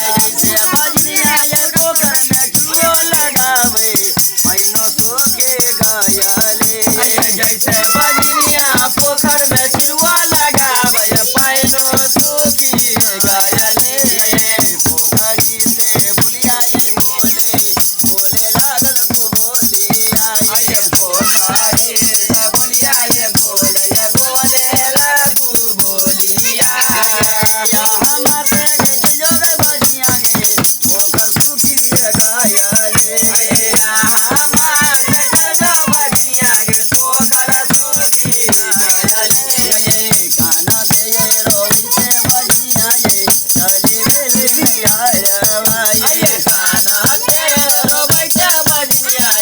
जैसे बजनिया ये पोखर में जुओ लगावे महीनों सोखे गयले जैसे बजनिया पोखर में जुआ लगावे पैनो सूखी गयले पोखरी से बुलिया ये बोले बोले लागल तो बोले आए पोखरी से बुलिया ये बोले लागू बोलिया या हम से छिलो रे बजिया गे पोखर सूखी गयले काना दे रोई से बजिया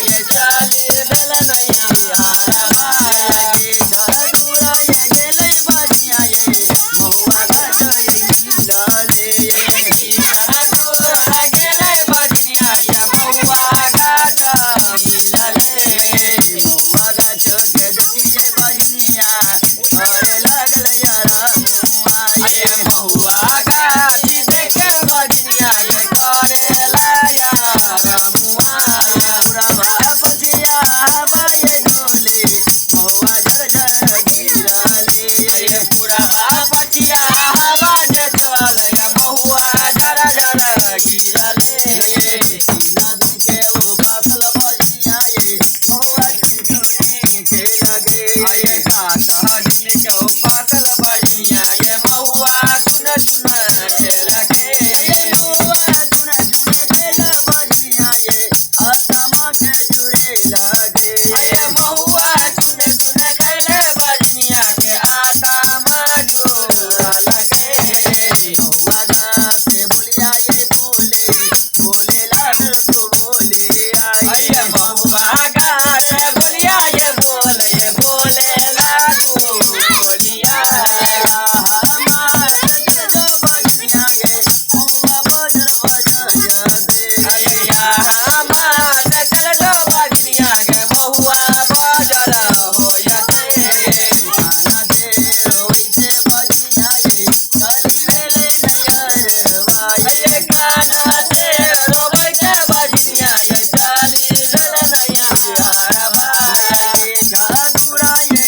ये चली बेले नैहरवा ये महुआ गाजरी मिलले महुआ गाछ के देखिए बजनिया करे लागल यारा मुआ ये पुरवा पछिया हवा ये डोले महुआ झरझर गिरले नदी के वो फसल बजनिया ये महुआ टिकुनी के लगे महुआ चुने चुने तेल बजनिया ये आत्मा के जुड़े लगे महुआ जाते बोलिया ये बोले बोले लागल तो बोले आए बजनिया गे महुआ बजर बजया दे काना दे रोई से बजनिया ये चली बेले नैहरवा ये झागुरा ये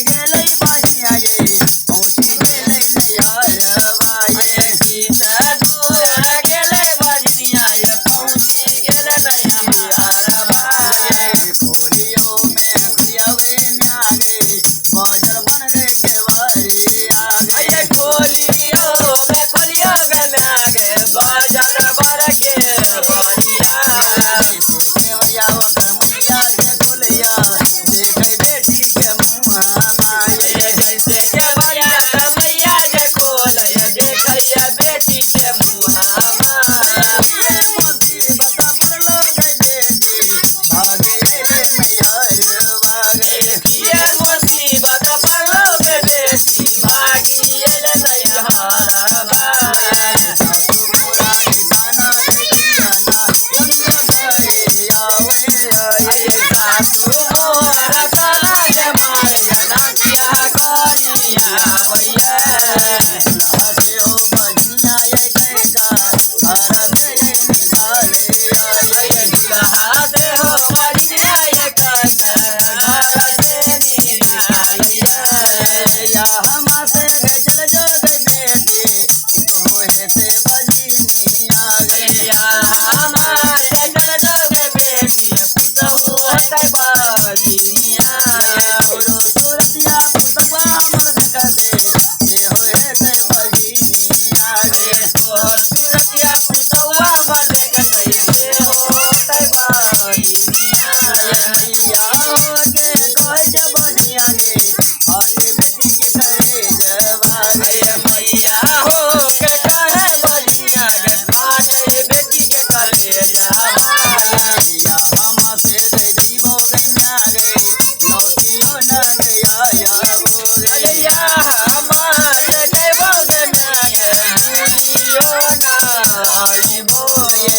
गेलै बजनिया ये पहुँची गेलै नैहरवा ये खोलियो में खुलियावे न्यागे बाजार बन गए के वारे आगे देवया ओकर मुखिया के गोलिया देखे बेटी के मुँह माये मुसीबत पड़लो गई बेटी भागे ले नैहरवा गे ससुरा के गाना देखिया ना यंग करे आवे आए लहसे हो बजनिया ये कैसा घर से निकाले आए या हम से चल जो गई बेटी तोहे से बजनिया गई सूरतिया पुतवा हमर देखते ये होए से बजनिया गई या हो के कह जब बजनिया गे आटे बेटी के करे जवा गे या हम से ले जीवो गैया गे नौतियो न गया या वो गे आई बोए